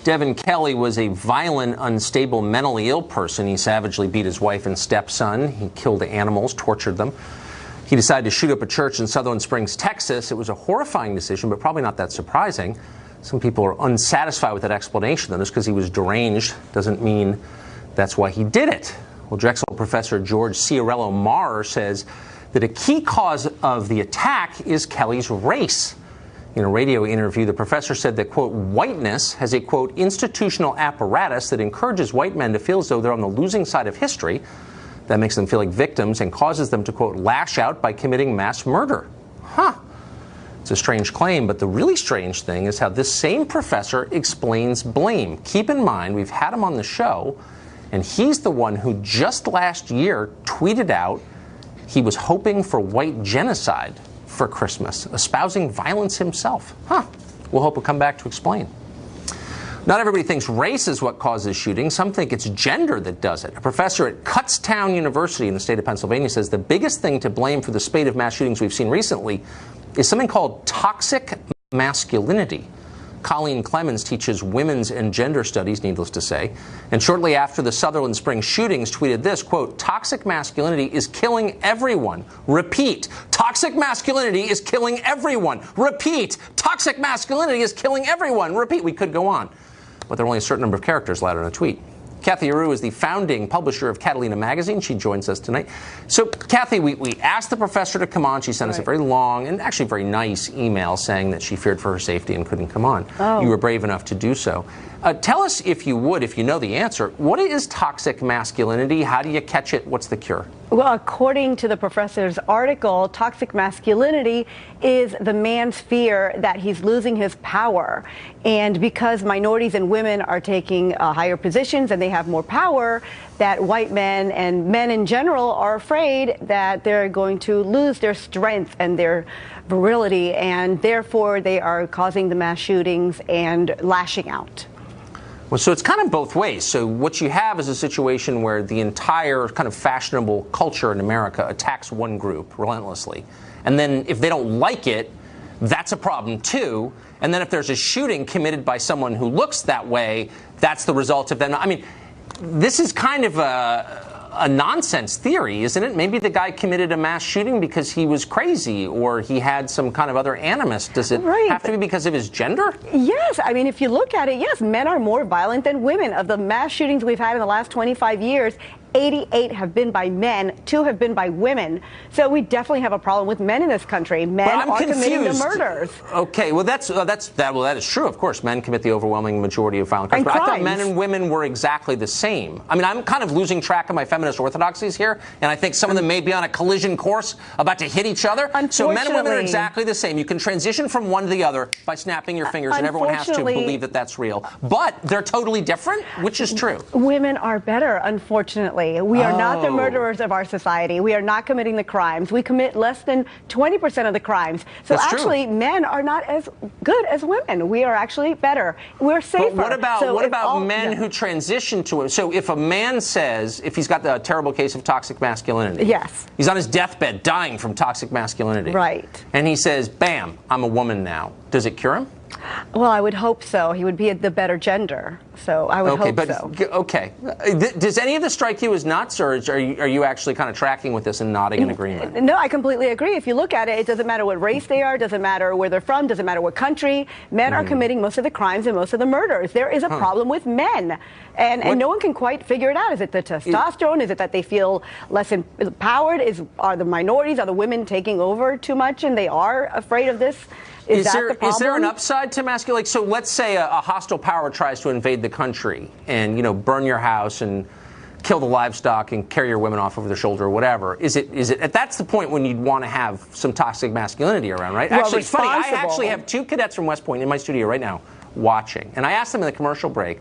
Devin Kelly was a violent, unstable, mentally ill person. He savagely beat his wife and stepson. He killed animals, tortured them. He decided to shoot up a church in Sutherland Springs, Texas. It was a horrifying decision, but probably not that surprising. Some people are unsatisfied with that explanation, though. Just because he was deranged doesn't mean that's why he did it. Well, Drexel professor George Ciarello-Marr says that a key cause of the attack is Kelly's race. In a radio interview, the professor said that, quote, whiteness has a, quote, institutional apparatus that encourages white men to feel as though they're on the losing side of history. That makes them feel like victims and causes them to, quote, lash out by committing mass murder. Huh. It's a strange claim, but the really strange thing is how this same professor explains blame. Keep in mind, we've had him on the show, and he's the one who just last year tweeted out he was hoping for white genocide for Christmas, espousing violence himself. Huh. We'll hope he'll come back to explain. Not everybody thinks race is what causes shootings. Some think it's gender that does it. A professor at Kutztown University in the state of Pennsylvania says the biggest thing to blame for the spate of mass shootings we've seen recently is something called toxic masculinity. Colleen Clemens teaches women's and gender studies, needless to say, and shortly after the Sutherland Springs shootings tweeted this, quote, toxic masculinity is killing everyone. Repeat, toxic masculinity is killing everyone. Repeat, toxic masculinity is killing everyone. Repeat, we could go on, but there are only a certain number of characters allowed in a tweet. Kathy Aru is the founding publisher of Catalina Magazine. She joins us tonight. So, Kathy, we asked the professor to come on. She sent us a very long and actually very nice email saying that she feared for her safety and couldn't come on. Oh. You were brave enough to do so. Tell us, if you would, if you know the answer, what is toxic masculinity? How do you catch it? What's the cure? Well, according to the professor's article, toxic masculinity is the man's fear that he's losing his power. And because minorities and women are taking higher positions and they have more power, that white men and men in general are afraid that they're going to lose their strength and their virility, and therefore they are causing the mass shootings and lashing out. Well, so it's kind of both ways. So what you have is a situation where the entire kind of fashionable culture in America attacks one group relentlessly. And then if they don't like it, that's a problem too. And then if there's a shooting committed by someone who looks that way, that's the result of them. I mean, this is kind of a nonsense theory, isn't it? Maybe the guy committed a mass shooting because he was crazy or he had some kind of other animus. Does it have to be because of his gender? Yes. I mean, if you look at it, yes, men are more violent than women. Of the mass shootings we've had in the last 25 years, 88 have been by men, 2 have been by women. So we definitely have a problem with men in this country. Men are committing the murders. Okay, well that is true. Of course, men commit the overwhelming majority of violent crimes. But I thought men and women were exactly the same. I mean, I'm kind of losing track of my feminist orthodoxies here, and I think some of them may be on a collision course about to hit each other. So men and women are exactly the same. You can transition from one to the other by snapping your fingers, and everyone has to believe that that's real. But they're totally different, which is true. Women are better, unfortunately. We are not the murderers of our society. We are not committing the crimes. We commit less than 20% of the crimes. So That's actually, true. Men are not as good as women. We are actually better. We're safer. But what about men who transition to it? So if a man says, if he's got the terrible case of toxic masculinity. Yes. He's on his deathbed dying from toxic masculinity. Right. And he says, bam, I'm a woman now. Does it cure him? Well, I would hope so. He would be the better gender. So I would hope so. Okay. Does any of this strike you as nuts, or are you actually kind of tracking with this and nodding in agreement? No, I completely agree. If you look at it, it doesn't matter what race they are, doesn't matter where they're from, doesn't matter what country. Men are committing most of the crimes and most of the murders. There is a problem with men. And no one can quite figure it out. Is it the testosterone? Is it that they feel less empowered? Are the minorities, are the women taking over too much and they are afraid of this? Is there an upside to masculinity? Like, so let's say a hostile power tries to invade the country and, burn your house and kill the livestock and carry your women off over their shoulder or whatever. That's the point when you'd want to have some toxic masculinity around, right? Well, actually, it's funny. I actually have 2 cadets from West Point in my studio right now watching. And I asked them in the commercial break,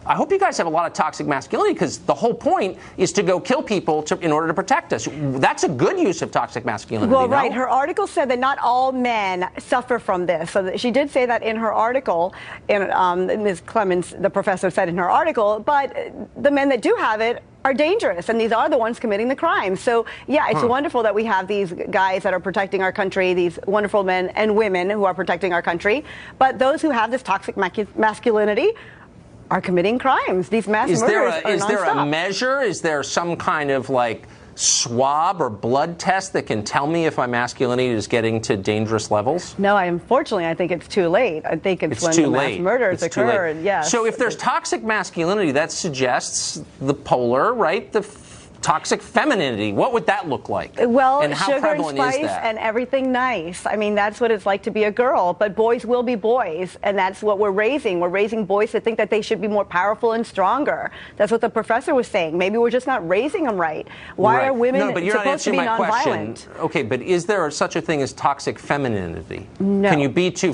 I hope you guys have a lot of toxic masculinity, because the whole point is to go kill people in order to protect us. That's a good use of toxic masculinity. Well, right. Her article said that not all men suffer from this. So she did say that in her article, and Ms. Clemens, the professor, said in her article, but the men that do have it are dangerous, and these are the ones committing the crimes. So, yeah, it's wonderful that we have these guys that are protecting our country, these wonderful men and women who are protecting our country. But those who have this toxic masculinity are committing crimes. These mass murders are Is there a nonstop. measure? Is there some kind of like swab or blood test that can tell me if my masculinity is getting to dangerous levels? No, unfortunately, I think it's too late. I think it's when too the late. mass murders It's too late. occurred. Yes. So if there's toxic masculinity, that suggests the polar, right? The toxic femininity. What would that look like? Well, and how sugar and prevalent is spice that? and everything nice. I mean, that's what it's like to be a girl. But boys will be boys, and that's what we're raising. We're raising boys to think that they should be more powerful and stronger. That's what the professor was saying. Maybe we're just not raising them right. Why Right. are women No, but you're not supposed to be answering my question. nonviolent? Okay, but is there such a thing as toxic femininity? No. Can you be too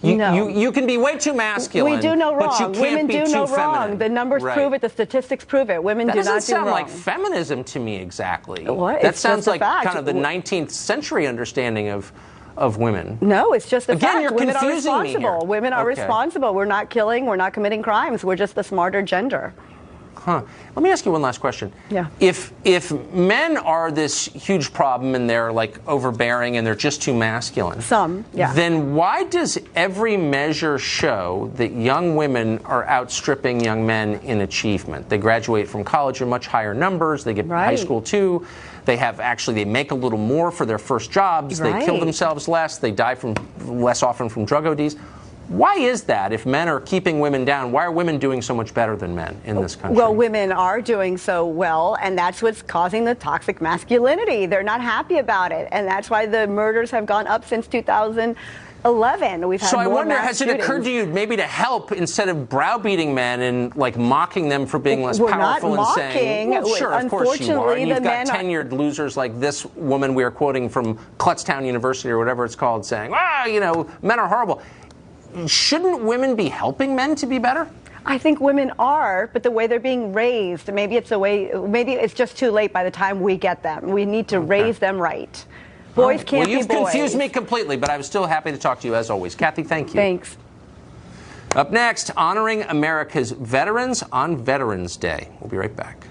No. you can be way too masculine. We do no but you wrong. can't Women be do too no feminine. wrong. The numbers Right. prove it. The statistics prove it. Women That do doesn't not do sound wrong. like feminism to me exactly. What? That It's sounds just a like fact. kind of the 19th century understanding of women. No, it's just a Again, fact. you're Women are confusing me responsible. here. Women are Okay. responsible. We're not killing. We're not committing crimes. We're just the smarter gender. Huh. Let me ask you one last question. Yeah. If men are this huge problem and they're like overbearing and they're just too masculine, Yeah. then why does every measure show that young women are outstripping young men in achievement? They graduate from college in much higher numbers. They get high Right. school too. They make a little more for their first jobs. They kill Right. themselves less. They die less often from drug ODs. Why is that? If men are keeping women down, why are women doing so much better than men in this country? Well, women are doing so well, and that's what's causing the toxic masculinity. They're not happy about it, and that's why the murders have gone up since 2011. We've had So I more wonder, mass has it shootings. occurred to you maybe to help instead of browbeating men and like mocking them for being less We're not powerful and saying, mocking. well, sure, of course you are. Unfortunately, And you've the got men are- tenured losers like this woman we are quoting from Klutztown University or whatever it's called saying, men are horrible. Shouldn't women be helping men to be better? I think women are, but the way they're being raised, maybe it's just too late by the time we get them. We need to raise them right. Boys can't be boys. Well, you've confused me completely, but I was still happy to talk to you as always. Kathy, thank you. Thanks. Up next, honoring America's veterans on Veterans Day. We'll be right back.